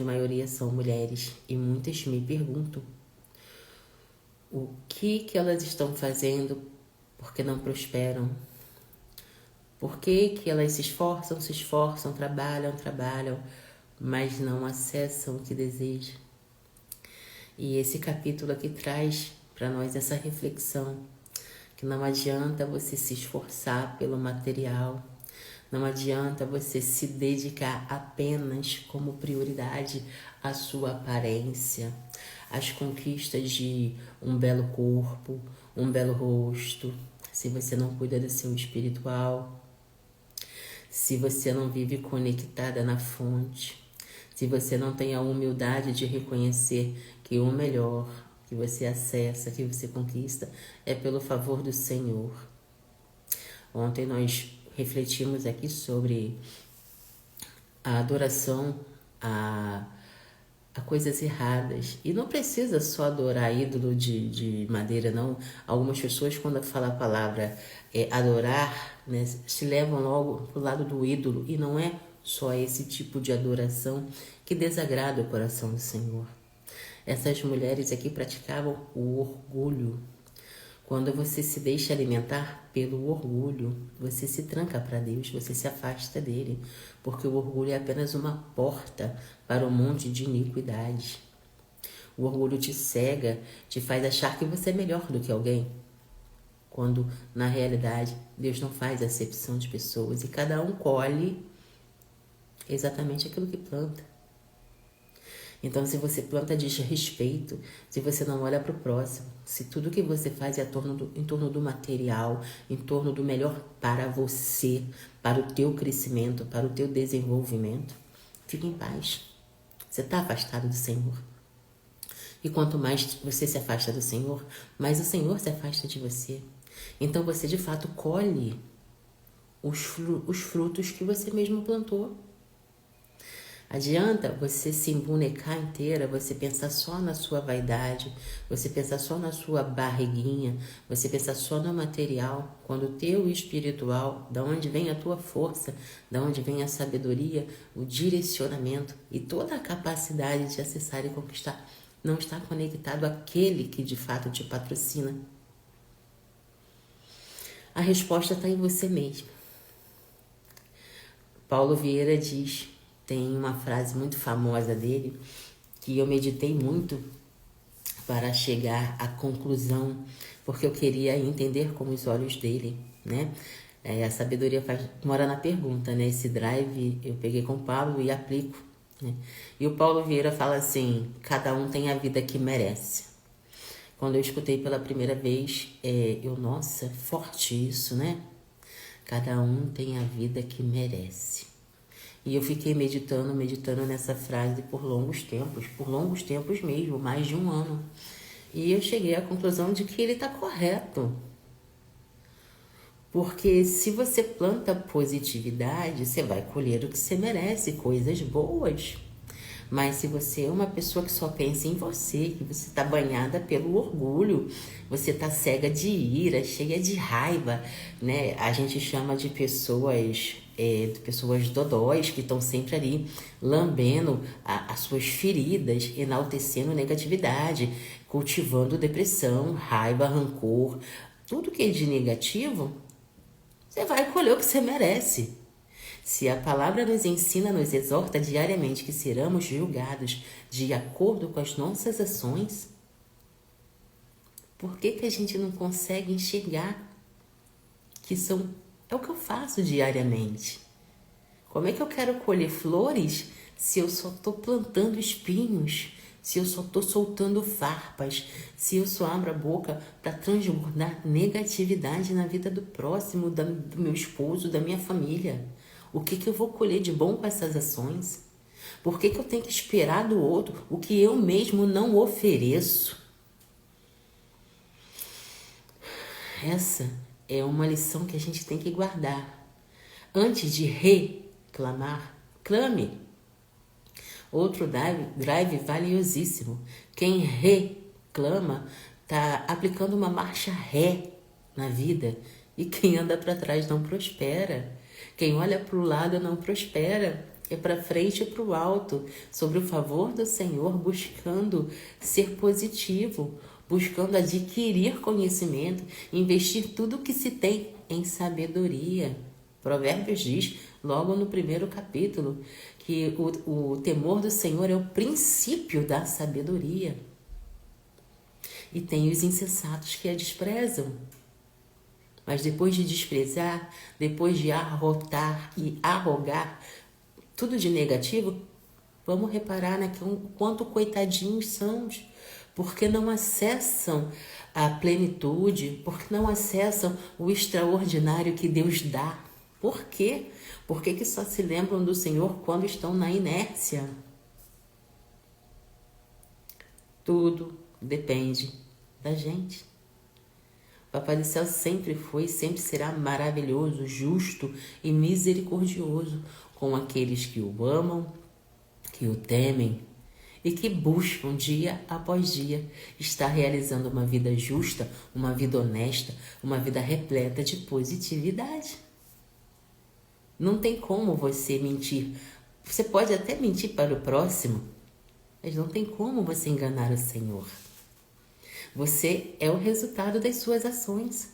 A maioria são mulheres e muitas me perguntam o que elas estão fazendo porque não prosperam. Por que elas se esforçam, trabalham, mas não acessam o que desejam? E esse capítulo aqui traz para nós essa reflexão, que não adianta você se esforçar pelo material, não adianta você se dedicar apenas como prioridade à sua aparência, às conquistas de um belo corpo, um belo rosto, se você não cuida do seu espiritual, se você não vive conectada na fonte, se você não tem a humildade de reconhecer que o melhor que você acessa, que você conquista, é pelo favor do Senhor. Ontem nós refletimos aqui sobre a adoração a coisas erradas. E não precisa só adorar ídolo de madeira, não. Algumas pessoas, quando falam a palavra adorar, né, se levam logo pro lado do ídolo. E não é só esse tipo de adoração que desagrada o coração do Senhor. Essas mulheres aqui praticavam o orgulho. Quando você se deixa alimentar pelo orgulho, você se tranca para Deus, você se afasta dele, porque o orgulho é apenas uma porta para um monte de iniquidade. O orgulho te cega, te faz achar que você é melhor do que alguém, quando na realidade Deus não faz acepção de pessoas e cada um colhe exatamente aquilo que planta. Então, se você planta desrespeito, se você não olha para o próximo, se tudo que você faz é em torno do material, em torno do melhor para você, para o teu crescimento, para o teu desenvolvimento, fique em paz. Você está afastado do Senhor. E quanto mais você se afasta do Senhor, mais o Senhor se afasta de você. Então, você de fato colhe os frutos que você mesmo plantou. Adianta você se embonecar inteira, você pensar só na sua vaidade, você pensar só na sua barriguinha, você pensar só no material, quando o teu espiritual, da onde vem a tua força, da onde vem a sabedoria, o direcionamento e toda a capacidade de acessar e conquistar, não está conectado àquele que de fato te patrocina. A resposta está em você mesmo. Paulo Vieira diz... Tem uma frase muito famosa dele que eu meditei muito para chegar à conclusão, porque eu queria entender com os olhos dele, né? A sabedoria mora na pergunta, né? Esse drive eu peguei com o Paulo e aplico, né? E o Paulo Vieira fala assim, cada um tem a vida que merece. Quando eu escutei pela primeira vez, nossa, forte isso, né? Cada um tem a vida que merece. E eu fiquei meditando nessa frase por longos tempos mesmo, mais de um ano. E eu cheguei à conclusão de que ele está correto. Porque se você planta positividade, você vai colher o que você merece, coisas boas. Mas se você é uma pessoa que só pensa em você, que você está banhada pelo orgulho, você está cega de ira, cheia de raiva, né? A gente chama de pessoas dodóis que estão sempre ali lambendo as suas feridas, enaltecendo negatividade, cultivando depressão, raiva, rancor, tudo que é de negativo, você vai colher o que você merece. Se a palavra nos ensina, nos exorta diariamente que seremos julgados de acordo com as nossas ações, por que a gente não consegue enxergar que é o que eu faço diariamente? Como é que eu quero colher flores se eu só estou plantando espinhos, se eu só estou soltando farpas, se eu só abro a boca para transbordar negatividade na vida do próximo, do meu esposo, da minha família? O que eu vou colher de bom com essas ações? Por que eu tenho que esperar do outro o que eu mesmo não ofereço? Essa é uma lição que a gente tem que guardar. Antes de reclamar, clame. Outro drive valiosíssimo. Quem reclama está aplicando uma marcha ré na vida. E quem anda para trás não prospera. Quem olha para o lado não prospera. é para frente e para o alto, sobre o favor do Senhor, buscando ser positivo, buscando adquirir conhecimento, investir tudo o que se tem em sabedoria. Provérbios diz, logo no primeiro capítulo, que o temor do Senhor é o princípio da sabedoria. E tem os insensatos que a desprezam. Mas depois de desprezar, depois de arrotar e arrogar tudo de negativo, vamos reparar quanto coitadinhos são, porque não acessam a plenitude, porque não acessam o extraordinário que Deus dá. Por quê? Por que só se lembram do Senhor quando estão na inércia? Tudo depende da gente. O Papai do Céu sempre foi e sempre será maravilhoso, justo e misericordioso com aqueles que o amam, que o temem e que buscam dia após dia estar realizando uma vida justa, uma vida honesta, uma vida repleta de positividade. Não tem como você mentir. Você pode até mentir para o próximo, mas não tem como você enganar o Senhor. Você é o resultado das suas ações.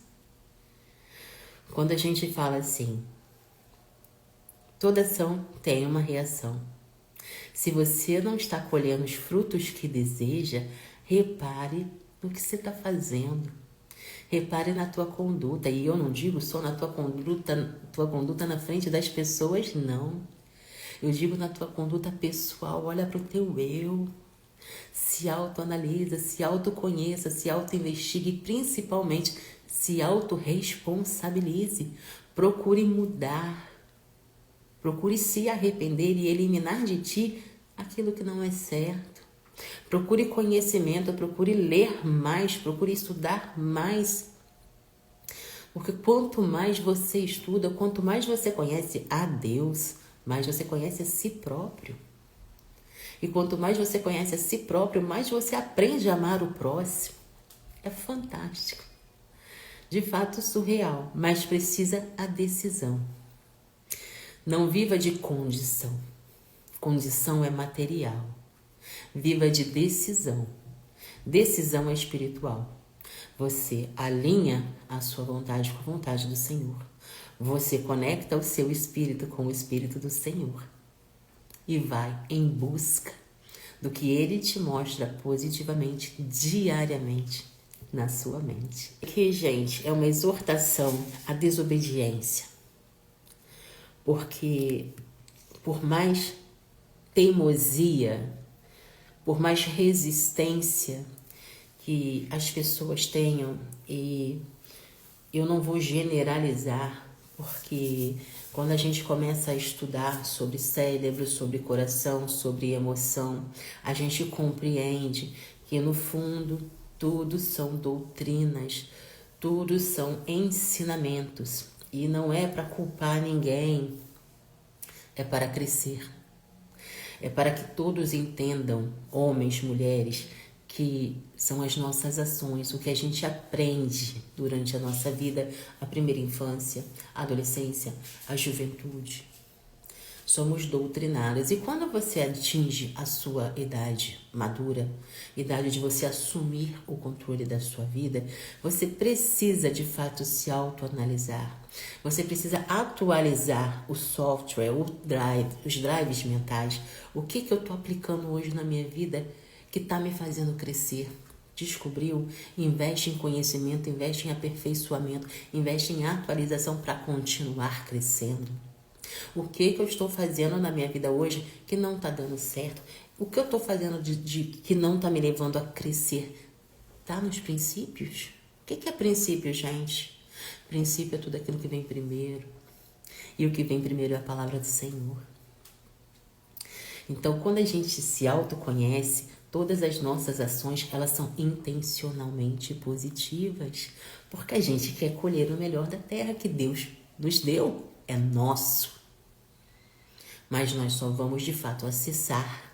Quando a gente fala assim, toda ação tem uma reação. Se você não está colhendo os frutos que deseja, repare no que você está fazendo. Repare na tua conduta. E eu não digo só na tua conduta na frente das pessoas, não. Eu digo na tua conduta pessoal. Olha para o teu eu. Se autoanalisa, se autoconheça, se autoinvestigue e principalmente se autorresponsabilize. Procure mudar. Procure se arrepender e eliminar de ti aquilo que não é certo. Procure conhecimento, procure ler mais, procure estudar mais. Porque quanto mais você estuda, quanto mais você conhece a Deus, mais você conhece a si próprio. E quanto mais você conhece a si próprio, mais você aprende a amar o próximo. É fantástico. De fato, surreal, mas precisa a decisão. Não viva de condição. Condição é material. Viva de decisão. Decisão é espiritual. Você alinha a sua vontade com a vontade do Senhor. Você conecta o seu espírito com o espírito do Senhor. E vai em busca do que Ele te mostra positivamente, diariamente, na sua mente. Aqui, gente, é uma exortação à desobediência. Porque por mais teimosia, por mais resistência que as pessoas tenham, e eu não vou generalizar, porque quando a gente começa a estudar sobre cérebro, sobre coração, sobre emoção, a gente compreende que no fundo tudo são doutrinas, tudo são ensinamentos. E não é para culpar ninguém, é para crescer. É para que todos entendam, homens, mulheres, que são as nossas ações, o que a gente aprende durante a nossa vida, a primeira infância, a adolescência, a juventude. Somos doutrinadas. E quando você atinge a sua idade madura, idade de você assumir o controle da sua vida, você precisa de fato se autoanalisar. Você precisa atualizar o software, os drives mentais. O que eu estou aplicando hoje na minha vida que está me fazendo crescer? Descobriu? Investe em conhecimento, investe em aperfeiçoamento, investe em atualização para continuar crescendo. O que eu estou fazendo na minha vida hoje que não está dando certo? O que eu estou fazendo que não está me levando a crescer? Está nos princípios? O que é princípio, gente? Princípio é tudo aquilo que vem primeiro. E o que vem primeiro é a palavra do Senhor. Então, quando a gente se autoconhece, todas as nossas ações, elas são intencionalmente positivas. Porque a gente quer colher o melhor da terra que Deus nos deu. É nosso. Mas nós só vamos de fato acessar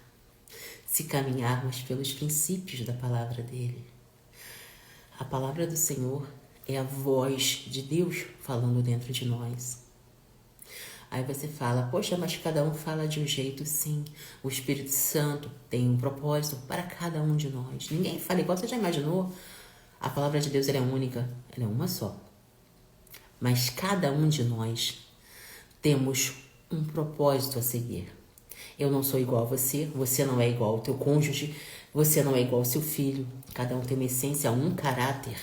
se caminharmos pelos princípios da palavra dele. A palavra do Senhor é a voz de Deus falando dentro de nós. Aí você fala, poxa, mas cada um fala de um jeito. Sim, o Espírito Santo tem um propósito para cada um de nós. Ninguém fala igual. Você já imaginou? A palavra de Deus ela é única, ela é uma só. Mas cada um de nós temos um propósito a seguir. Eu não sou igual a você, você não é igual ao teu cônjuge, você não é igual ao seu filho. Cada um tem uma essência, um caráter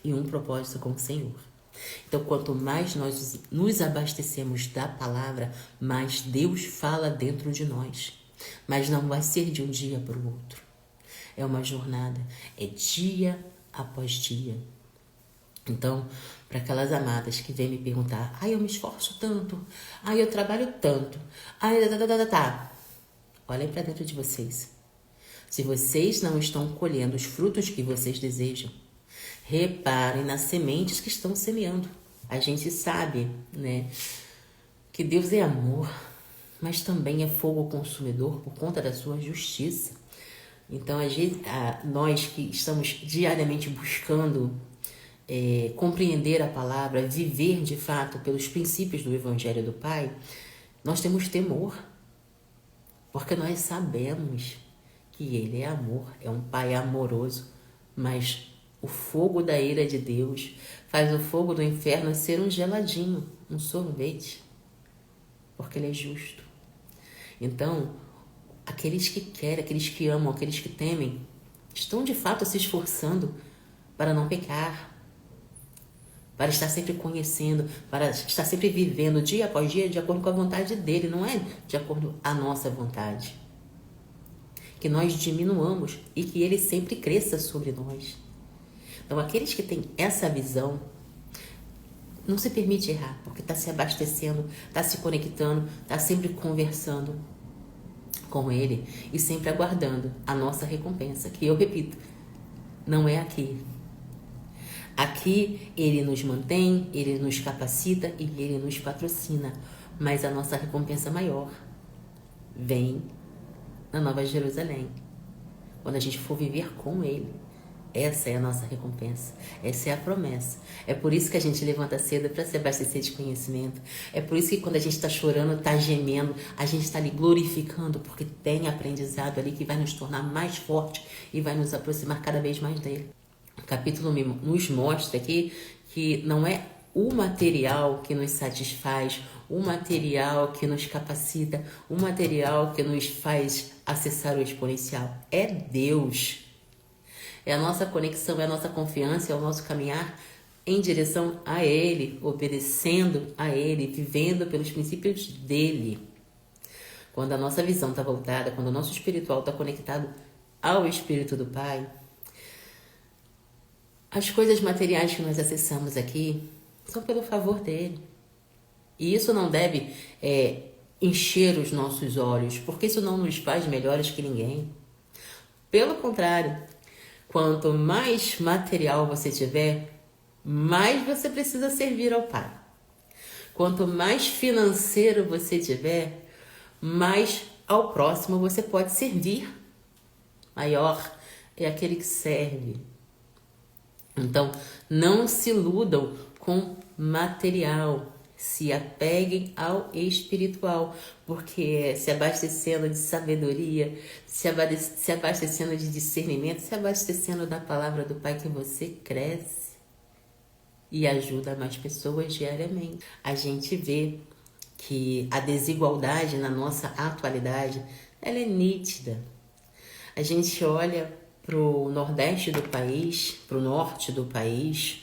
e um propósito com o Senhor. Então, quanto mais nós nos abastecemos da palavra, mais Deus fala dentro de nós. Mas não vai ser de um dia para o outro. É uma jornada, é dia após dia. Então, para aquelas amadas que vêm me perguntar, eu me esforço tanto, eu trabalho tanto, tá. Olhem para dentro de vocês. Se vocês não estão colhendo os frutos que vocês desejam, reparem nas sementes que estão semeando. A gente sabe, né, que Deus é amor, mas também é fogo consumidor por conta da sua justiça. Então, nós que estamos diariamente buscando compreender a palavra, viver de fato pelos princípios do Evangelho do Pai, nós temos temor, porque nós sabemos que Ele é amor, é um Pai amoroso, mas o fogo da ira de Deus faz o fogo do inferno ser um geladinho, um sorvete, porque Ele é justo. Então, aqueles que querem, aqueles que amam, aqueles que temem, estão de fato se esforçando para não pecar, para estar sempre conhecendo, para estar sempre vivendo dia após dia de acordo com a vontade dele, não é de acordo com a nossa vontade. Que nós diminuamos e que ele sempre cresça sobre nós. Então, aqueles que têm essa visão, não se permite errar, porque está se abastecendo, está se conectando, está sempre conversando com ele e sempre aguardando a nossa recompensa, que eu repito, não é aqui. Aqui ele nos mantém, ele nos capacita e ele nos patrocina, mas a nossa recompensa maior vem na Nova Jerusalém, quando a gente for viver com ele. Essa é a nossa recompensa, essa é a promessa. É por isso que a gente levanta cedo para se abastecer de conhecimento. É por isso que quando a gente está chorando, está gemendo, a gente está ali glorificando, porque tem aprendizado ali que vai nos tornar mais forte e vai nos aproximar cada vez mais dele. O capítulo nos mostra aqui que não é o material que nos satisfaz, o material que nos capacita, o material que nos faz acessar o exponencial. É Deus. É a nossa conexão, é a nossa confiança, é o nosso caminhar em direção a Ele, obedecendo a Ele, vivendo pelos princípios dEle. Quando a nossa visão está voltada, quando o nosso espiritual está conectado ao Espírito do Pai, as coisas materiais que nós acessamos aqui são pelo favor dele. E isso não deve encher os nossos olhos, porque isso não nos faz melhores que ninguém. Pelo contrário, quanto mais material você tiver, mais você precisa servir ao Pai. Quanto mais financeiro você tiver, mais ao próximo você pode servir. Maior é aquele que serve. Então, não se iludam com material, se apeguem ao espiritual, porque se abastecendo de sabedoria, se abastecendo de discernimento, se abastecendo da palavra do Pai, que você cresce e ajuda mais pessoas diariamente. A gente vê que a desigualdade na nossa atualidade, ela é nítida. A gente olha para o nordeste do país, para o norte do país,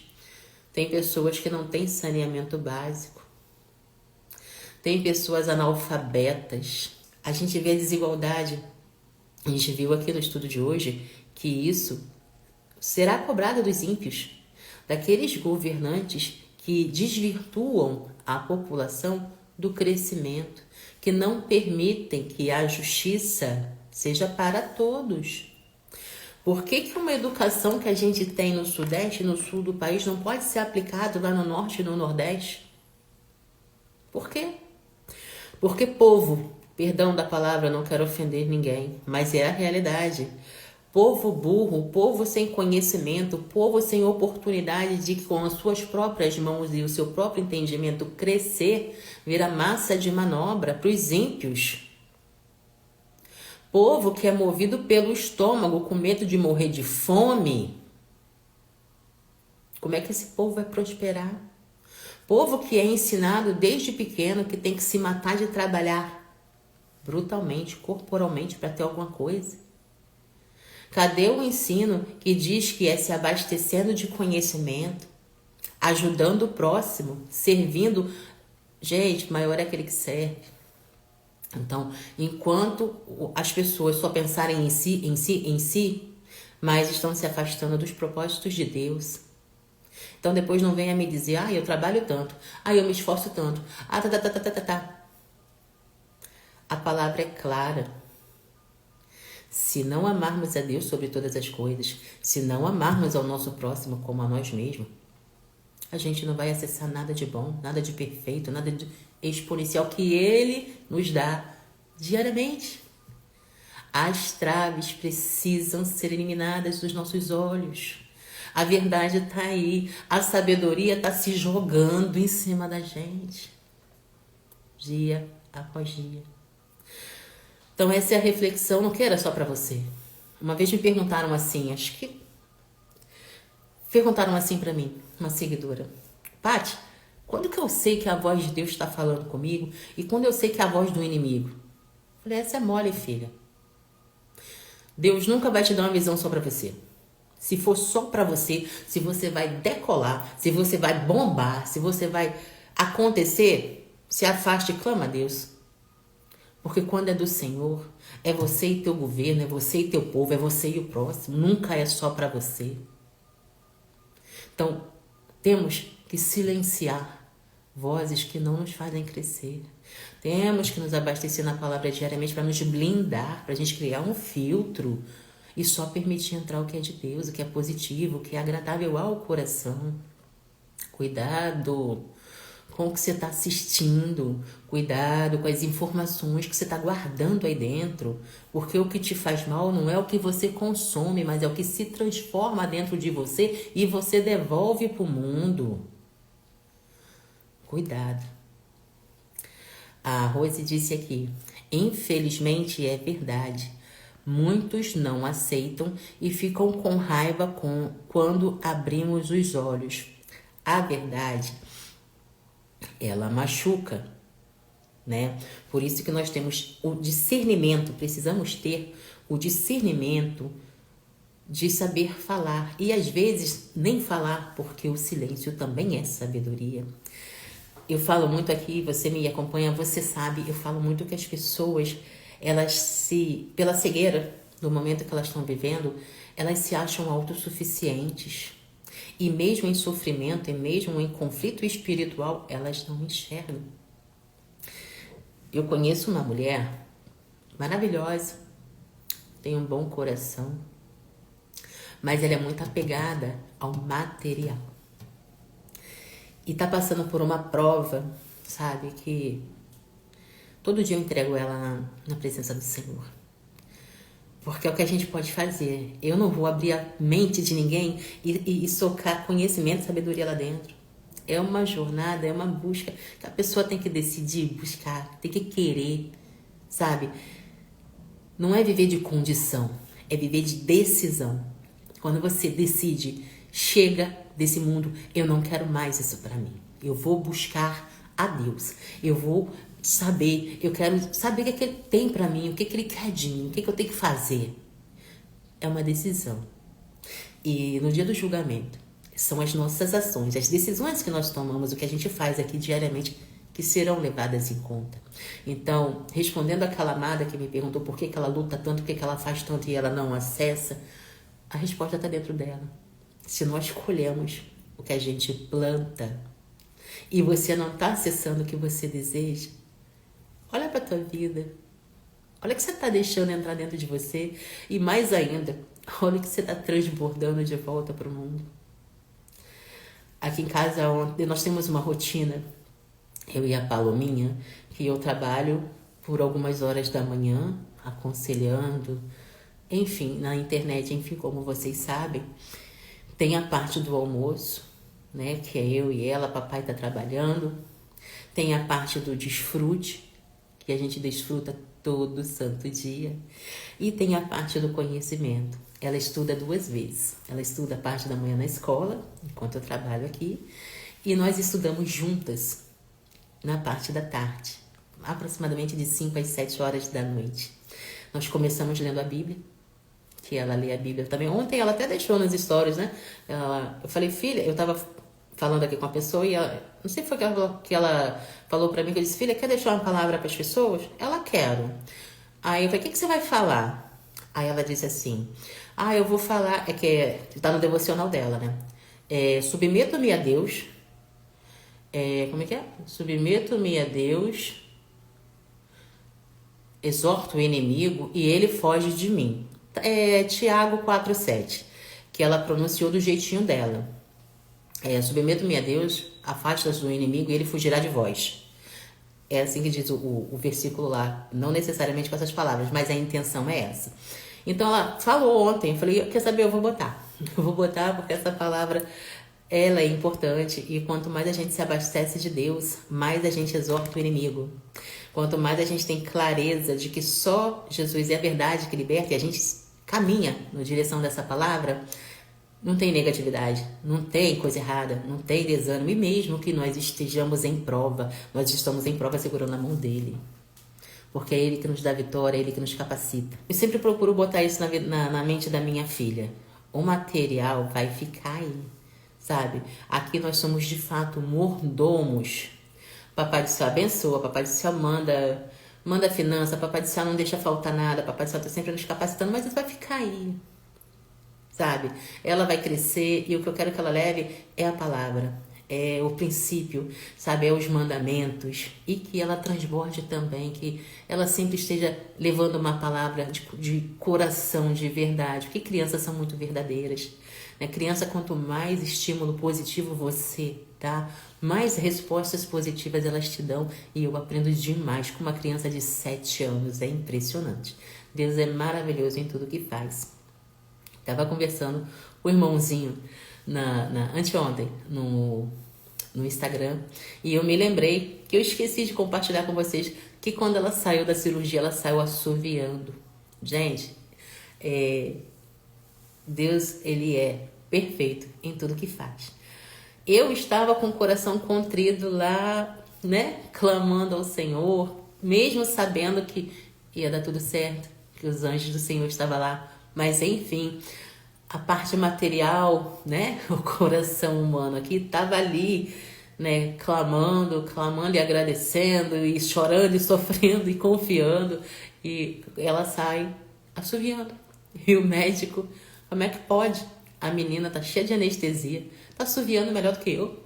tem pessoas que não têm saneamento básico, tem pessoas analfabetas. A gente vê a desigualdade. A gente viu aqui no estudo de hoje que isso será cobrado dos ímpios, daqueles governantes que desvirtuam a população do crescimento, que não permitem que a justiça seja para todos. Por que uma educação que a gente tem no sudeste e no sul do país não pode ser aplicada lá no norte e no nordeste? Por quê? Porque povo, perdão da palavra, não quero ofender ninguém, mas é a realidade. Povo burro, povo sem conhecimento, povo sem oportunidade de, com as suas próprias mãos e o seu próprio entendimento, crescer, vira massa de manobra para os ímpios. Povo que é movido pelo estômago, com medo de morrer de fome. Como é que esse povo vai prosperar? Povo que é ensinado desde pequeno que tem que se matar de trabalhar brutalmente, corporalmente, para ter alguma coisa. Cadê o ensino que diz que é se abastecendo de conhecimento, ajudando o próximo, servindo? Gente, maior é aquele que serve. Então, enquanto as pessoas só pensarem em si, mas estão se afastando dos propósitos de Deus. Então, depois não venha me dizer, eu trabalho tanto, eu me esforço tanto, A palavra é clara. Se não amarmos a Deus sobre todas as coisas, se não amarmos ao nosso próximo como a nós mesmos, a gente não vai acessar nada de bom, nada de perfeito, nada de exponencial que Ele nos dá diariamente. As traves precisam ser eliminadas dos nossos olhos. A verdade está aí, a sabedoria está se jogando em cima da gente, dia após dia. Então essa é a reflexão, não que era só para você. Uma vez me perguntaram assim, perguntaram assim para mim, uma seguidora. Paty, quando que eu sei que a voz de Deus está falando comigo e quando eu sei que é a voz do inimigo? Eu falei, essa é mole, filha. Deus nunca vai te dar uma visão só para você. Se for só para você, se você vai decolar, se você vai bombar, se você vai acontecer, se afaste e clama a Deus. Porque quando é do Senhor, é você e teu governo, é você e teu povo, é você e o próximo. Nunca é só para você. Então, temos que silenciar vozes que não nos fazem crescer. Temos que nos abastecer na palavra diariamente para nos blindar, para a gente criar um filtro e só permitir entrar o que é de Deus, o que é positivo, o que é agradável ao coração. Cuidado com o que você está assistindo, cuidado com as informações que você está guardando aí dentro, porque o que te faz mal não é o que você consome, mas é o que se transforma dentro de você e você devolve para o mundo. Cuidado. A Rose disse aqui, infelizmente é verdade, muitos não aceitam e ficam com raiva quando abrimos os olhos. A verdade, ela machuca, né? Por isso que nós temos o discernimento, precisamos ter o discernimento de saber falar. E às vezes nem falar, porque o silêncio também é sabedoria. Eu falo muito aqui, você me acompanha, você sabe, eu falo muito que as pessoas, pela cegueira do momento que elas estão vivendo, elas se acham autossuficientes. E mesmo em sofrimento, e mesmo em conflito espiritual, elas não enxergam. Eu conheço uma mulher maravilhosa, tem um bom coração, mas ela é muito apegada ao material. E tá passando por uma prova, sabe, que todo dia eu entrego ela na presença do Senhor. Porque é o que a gente pode fazer. Eu não vou abrir a mente de ninguém e socar conhecimento e sabedoria lá dentro. É uma jornada, é uma busca que a pessoa tem que decidir, buscar, tem que querer, sabe? Não é viver de condição, é viver de decisão. Quando você decide, chega desse mundo, eu não quero mais isso para mim. Eu vou buscar a Deus. Eu vou saber, eu quero saber o que é que Ele tem para mim, o que é que Ele quer de mim, o que é que eu tenho que fazer. É uma decisão. E no dia do julgamento, são as nossas ações, as decisões que nós tomamos, o que a gente faz aqui diariamente, que serão levadas em conta. Então, respondendo àquela amada que me perguntou por que ela luta tanto, por que ela faz tanto e ela não acessa, a resposta está dentro dela. Se nós colhemos o que a gente planta e você não está acessando o que você deseja, olha para a tua vida. Olha o que você está deixando entrar dentro de você. E mais ainda, olha o que você está transbordando de volta para o mundo. Aqui em casa, ontem, nós temos uma rotina, eu e a Palominha, que eu trabalho por algumas horas da manhã, aconselhando, Enfim, na internet, enfim, como vocês sabem, tem a parte do almoço, né? Que é eu e ela, papai tá trabalhando. Tem a parte do desfrute, que a gente desfruta todo santo dia. E tem a parte do conhecimento. Ela estuda 2 vezes. Ela estuda a parte da manhã na escola, enquanto eu trabalho aqui. E nós estudamos juntas na parte da tarde, aproximadamente de 5 às 7 horas da noite. Nós começamos lendo a Bíblia, que ela lê a Bíblia também. Ontem ela até deixou nas stories, né? Eu falei, filha, eu tava falando aqui com a pessoa e ela, não sei se foi que ela falou pra mim, que eu disse, filha, quer deixar uma palavra para as pessoas? Ela, quero. Aí eu falei, o que você vai falar? Aí ela disse assim, eu vou falar, tá no devocional dela, né? Submeto-me a Deus, como é que é? Submeto-me a Deus, exorto o inimigo e ele foge de mim. Tiago 4,7, que ela pronunciou do jeitinho dela. Submeto-me a Deus, afasta-se do inimigo e ele fugirá de vós. É assim que diz o versículo lá, não necessariamente com essas palavras, mas a intenção é essa. Então ela falou ontem, eu falei, quer saber, eu vou botar. Eu vou botar porque essa palavra, ela é importante e quanto mais a gente se abastece de Deus, mais a gente exorta o inimigo. Quanto mais a gente tem clareza de que só Jesus é a verdade que liberta e a gente caminha na direção dessa palavra, não tem negatividade, não tem coisa errada, não tem desânimo. E mesmo que nós estejamos em prova, nós estamos em prova segurando a mão dele. Porque é ele que nos dá vitória, é ele que nos capacita. Eu sempre procuro botar isso na mente da minha filha. O material vai ficar aí, sabe? Aqui nós somos de fato mordomos. Papai do Céu abençoa, Papai do Céu manda finança, Papai do Céu não deixa faltar nada, Papai do Céu está sempre nos capacitando, mas isso vai ficar aí. Sabe? Ela vai crescer e o que eu quero que ela leve é a palavra, é o princípio, sabe? É os mandamentos e que ela transborde também, que ela sempre esteja levando uma palavra de coração, de verdade, porque crianças são muito verdadeiras, né? Criança, quanto mais estímulo positivo você dá, mais respostas positivas elas te dão e eu aprendo demais com uma criança de 7 anos, é impressionante. Deus é maravilhoso em tudo que faz. Tava conversando com o irmãozinho anteontem no Instagram e eu me lembrei que eu esqueci de compartilhar com vocês que quando ela saiu da cirurgia, ela saiu assoviando. Gente, Deus, ele é perfeito em tudo que faz. Eu estava com o coração contrido lá, né, clamando ao Senhor, mesmo sabendo que ia dar tudo certo, que os anjos do Senhor estavam lá. Mas enfim, a parte material, né, o coração humano aqui estava ali, né, clamando e agradecendo e chorando e sofrendo e confiando e ela sai assoviando. E o médico, como é que pode? A menina tá cheia de anestesia, tá assoviando melhor do que eu.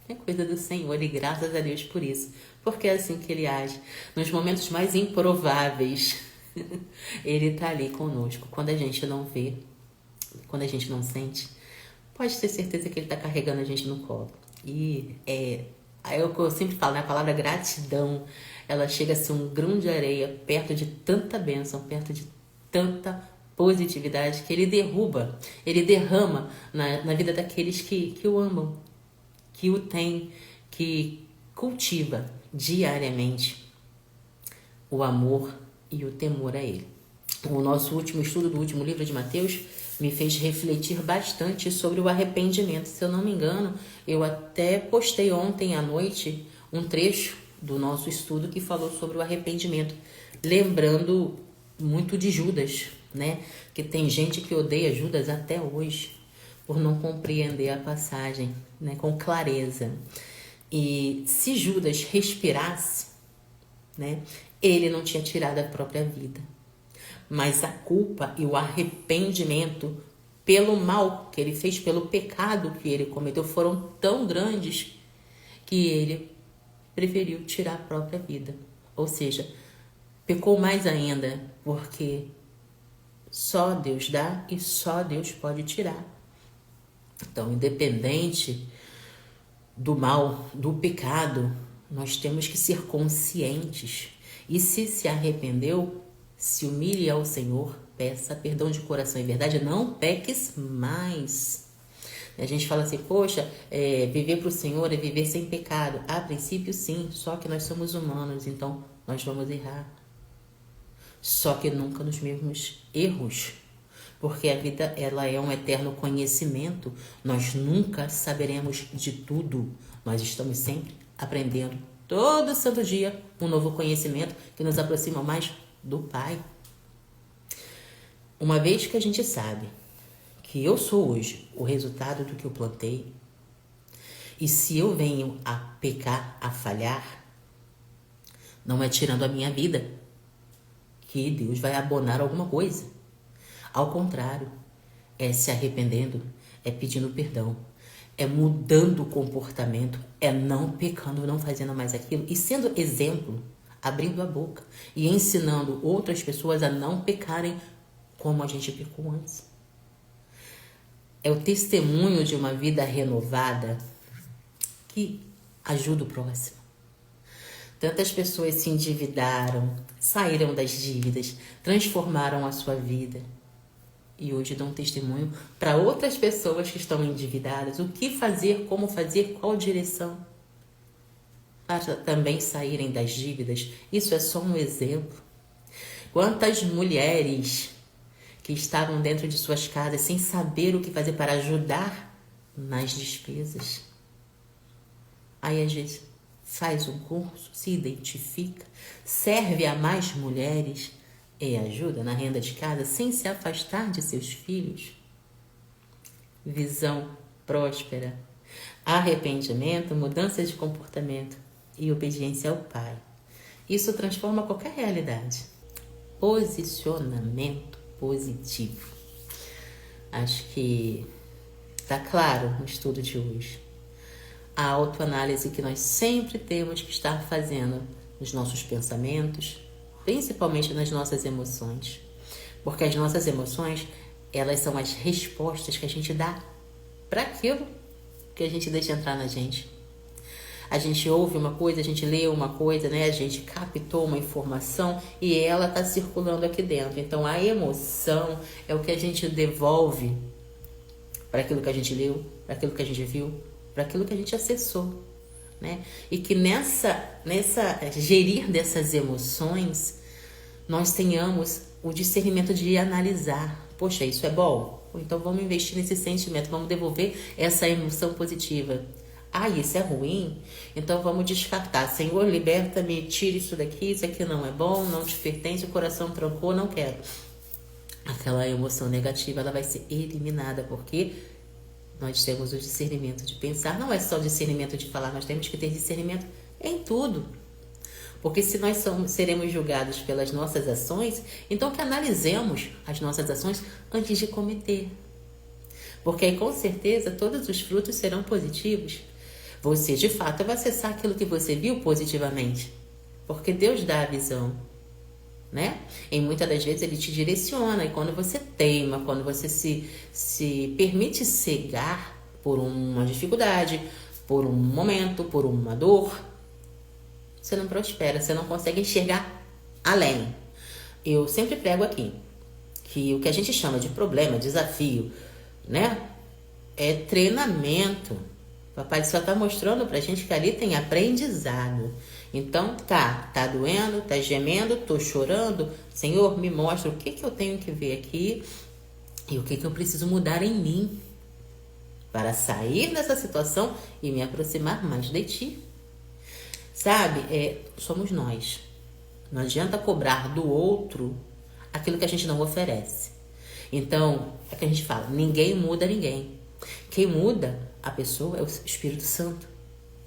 É coisa do Senhor e graças a Deus por isso, porque é assim que ele age. Nos momentos mais improváveis, ele tá ali conosco. Quando a gente não vê, quando a gente não sente, pode ter certeza que ele tá carregando a gente no colo. E é o que eu sempre falo, né? A palavra gratidão, ela chega a ser um grão de areia perto de tanta bênção, perto de tanta positividade que ele derrama na vida daqueles que o amam, que o tem, que cultiva diariamente o amor e o temor a ele. O nosso último estudo do último livro de Mateus me fez refletir bastante sobre o arrependimento. Se eu não me engano, eu até postei ontem à noite um trecho do nosso estudo que falou sobre o arrependimento, lembrando muito de Judas, né? Que tem gente que odeia Judas até hoje por não compreender a passagem, né, com clareza. E se Judas respirasse, né, ele não tinha tirado a própria vida. Mas a culpa e o arrependimento pelo mal que ele fez, pelo pecado que ele cometeu, foram tão grandes que ele preferiu tirar a própria vida. Ou seja, pecou mais ainda, porque só Deus dá e só Deus pode tirar. Então, independente do mal, do pecado, nós temos que ser conscientes. E se arrependeu, se humilhe ao Senhor, peça perdão de coração e verdade, não peques mais. A gente fala assim, poxa, viver para o Senhor é viver sem pecado. A princípio, sim, só que nós somos humanos, então nós vamos errar. Só que nunca nos mesmos erros, porque a vida ela é um eterno conhecimento. Nós nunca saberemos de tudo. Nós estamos sempre aprendendo, todo santo dia, um novo conhecimento que nos aproxima mais do Pai. Uma vez que a gente sabe que eu sou hoje o resultado do que eu plantei, e se eu venho a pecar, a falhar, não é tirando a minha vida que Deus vai abonar alguma coisa. Ao contrário, é se arrependendo, é pedindo perdão, é mudando o comportamento, é não pecando, não fazendo mais aquilo e sendo exemplo, abrindo a boca e ensinando outras pessoas a não pecarem como a gente pecou antes. É o testemunho de uma vida renovada que ajuda o próximo. Tantas pessoas se endividaram, saíram das dívidas, transformaram a sua vida e hoje dão testemunho para outras pessoas que estão endividadas. O que fazer, como fazer, qual direção para também saírem das dívidas. Isso é só um exemplo. Quantas mulheres que estavam dentro de suas casas sem saber o que fazer para ajudar nas despesas. Aí às vezes faz um curso, se identifica, serve a mais mulheres e ajuda na renda de casa sem se afastar de seus filhos. Visão próspera, arrependimento, mudança de comportamento e obediência ao Pai. Isso transforma qualquer realidade. Posicionamento positivo. Acho que está claro no estudo de hoje. A autoanálise que nós sempre temos que estar fazendo nos nossos pensamentos, principalmente nas nossas emoções. Porque as nossas emoções, elas são as respostas que a gente dá para aquilo que a gente deixa entrar na gente. A gente ouve uma coisa, a gente lê uma coisa, né? A gente captou uma informação e ela está circulando aqui dentro. Então, a emoção é o que a gente devolve para aquilo que a gente leu, para aquilo que a gente viu, para aquilo que a gente acessou, né? E que nessa gerir dessas emoções, nós tenhamos o discernimento de analisar. Poxa, isso é bom? Então, vamos investir nesse sentimento, vamos devolver essa emoção positiva. Ah, isso é ruim? Então vamos descartar. Senhor, liberta-me, tira isso daqui, isso aqui não é bom, não te pertence, o coração trancou, não quero. Aquela emoção negativa, ela vai ser eliminada, porque nós temos o discernimento de pensar. Não é só o discernimento de falar, nós temos que ter discernimento em tudo. Porque se nós seremos julgados pelas nossas ações, então que analisemos as nossas ações antes de cometer. Porque aí com certeza todos os frutos serão positivos. Você, de fato, vai acessar aquilo que você viu positivamente. Porque Deus dá a visão, né? E muitas das vezes Ele te direciona. E quando você teima, quando você se permite cegar por uma dificuldade, por um momento, por uma dor, você não prospera, você não consegue enxergar além. Eu sempre prego aqui que o que a gente chama de problema, desafio, né? É treinamento. Papai só está mostrando pra gente que ali tem aprendizado. Então, tá doendo, tá gemendo, tô chorando. Senhor, me mostra o que eu tenho que ver aqui e o que eu preciso mudar em mim para sair dessa situação e me aproximar mais de ti. Sabe, somos nós. Não adianta cobrar do outro aquilo que a gente não oferece. Então, é que a gente fala, ninguém muda ninguém. Quem muda a pessoa é o Espírito Santo.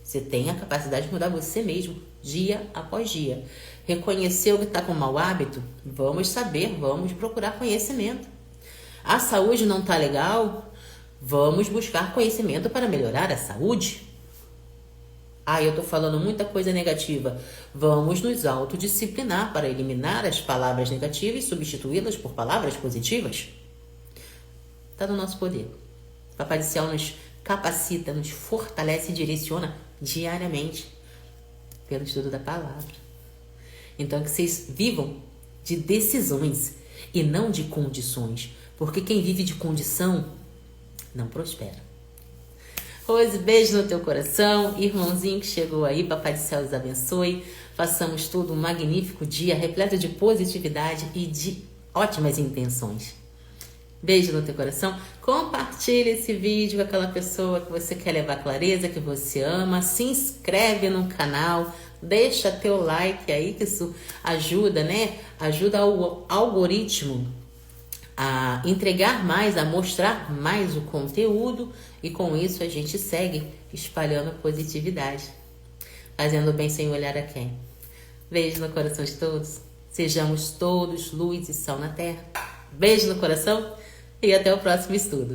Você tem a capacidade de mudar você mesmo, dia após dia. Reconheceu que está com mau hábito? Vamos saber, vamos procurar conhecimento. A saúde não está legal? Vamos buscar conhecimento para melhorar a saúde. Ah, eu estou falando muita coisa negativa. Vamos nos autodisciplinar para eliminar as palavras negativas e substituí-las por palavras positivas. Está no nosso poder. Papai do Céu nos capacita, nos fortalece e direciona diariamente pelo estudo da palavra. Então, que vocês vivam de decisões e não de condições, porque quem vive de condição não prospera. Rose, beijo no teu coração, irmãozinho que chegou aí, Papai do Céu os abençoe, façamos tudo um magnífico dia, repleto de positividade e de ótimas intenções. Beijo no teu coração, compartilhe esse vídeo com aquela pessoa que você quer levar clareza, que você ama, se inscreve no canal, deixa teu like aí, que isso ajuda, né? Ajuda o algoritmo a entregar mais, a mostrar mais o conteúdo e com isso a gente segue espalhando positividade, fazendo bem sem olhar a quem. Beijo no coração de todos, sejamos todos luz e sal na terra. Beijo no coração e até o próximo estudo.